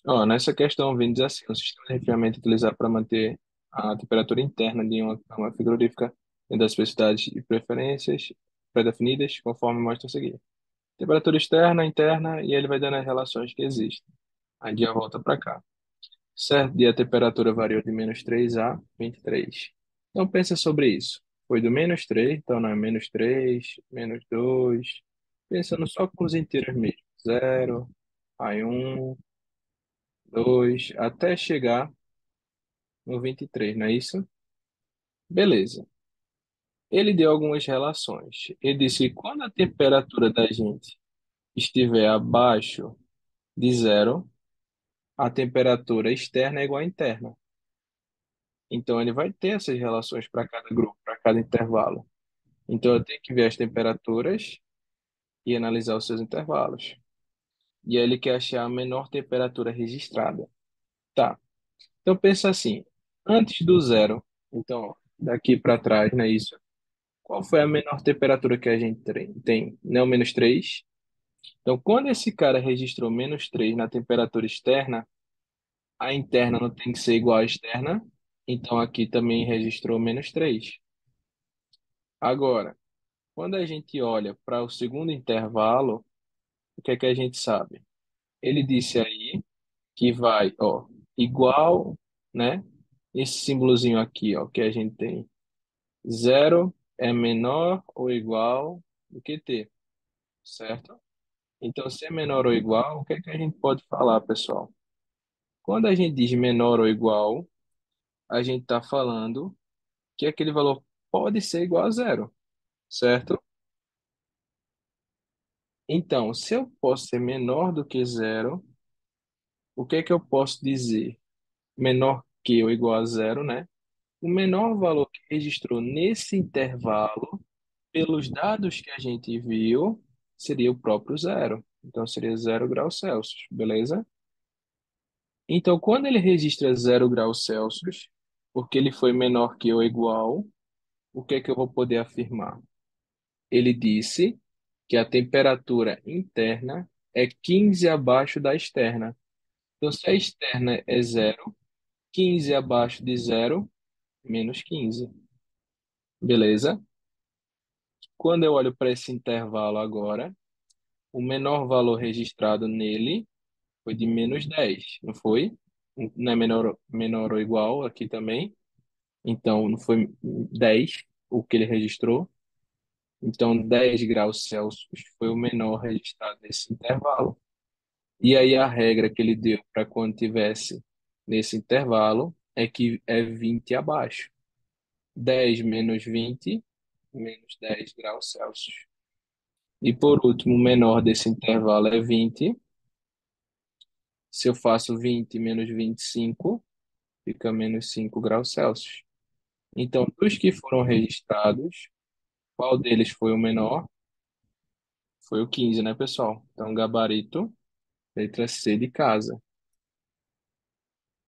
Ó, nessa questão, vem dizer assim, o sistema de resfriamento é utilizado para manter a temperatura interna de uma cama frigorífica dentro das especificidades e preferências pré-definidas, conforme mostra a seguir. Temperatura externa, interna, e ele vai dando as relações que existem. Aí já volta para cá. Certo dia a temperatura variou de -3 a 23. Então pensa sobre isso. Foi do -3, então não é -3, -2. Pensando só com os inteiros mesmo. 0, aí 1, 2, até chegar no 23, não é isso? Beleza. Ele deu algumas relações. Ele disse que quando a temperatura da gente estiver abaixo de 0, a temperatura externa é igual à interna. Então ele vai ter essas relações para cada grupo, para cada intervalo. Então eu tenho que ver as temperaturas e analisar os seus intervalos. E aí ele quer achar a menor temperatura registrada. Tá. Então pensa assim, antes do 0, então daqui para trás, não é isso? Qual foi a menor temperatura que a gente tem? Não, -3. Então, quando esse cara registrou -3 na temperatura externa, a interna não tem que ser igual à externa. Então, aqui também registrou -3. Agora, quando a gente olha para o segundo intervalo, o que é que a gente sabe? Ele disse aí que vai, ó, igual, né? Esse símbolozinho aqui, ó, que a gente tem. 0 é menor ou igual do que t, certo? Então, se é menor ou igual, o que é que a gente pode falar, pessoal? Quando a gente diz menor ou igual, a gente está falando que aquele valor pode ser igual a 0, certo? Então, se eu posso ser menor do que 0, o que é que eu posso dizer? Menor que ou igual a 0, né? O menor valor que registrou nesse intervalo, pelos dados que a gente viu, seria o próprio 0. Então, seria 0 graus Celsius, beleza? Então, quando ele registra 0 graus Celsius, porque ele foi menor que ou igual, o que é que eu vou poder afirmar? Ele disse que a temperatura interna é 15 abaixo da externa. Então, se a externa é 0, 15 abaixo de 0, -15. Beleza? Quando eu olho para esse intervalo agora, o menor valor registrado nele foi de -10, não foi? Não é menor ou igual aqui também. Então, não foi 10 o que ele registrou. Então, 10 graus Celsius foi o menor registrado nesse intervalo. E aí, a regra que ele deu para quando tivesse nesse intervalo é que é 20 abaixo. 10 menos 20, -10 graus Celsius. E por último, o menor desse intervalo é 20. Se eu faço 20 menos 25, fica -5 graus Celsius. Então, dos que foram registrados, qual deles foi o menor? Foi o 15, né, pessoal? Então, gabarito, letra C de casa.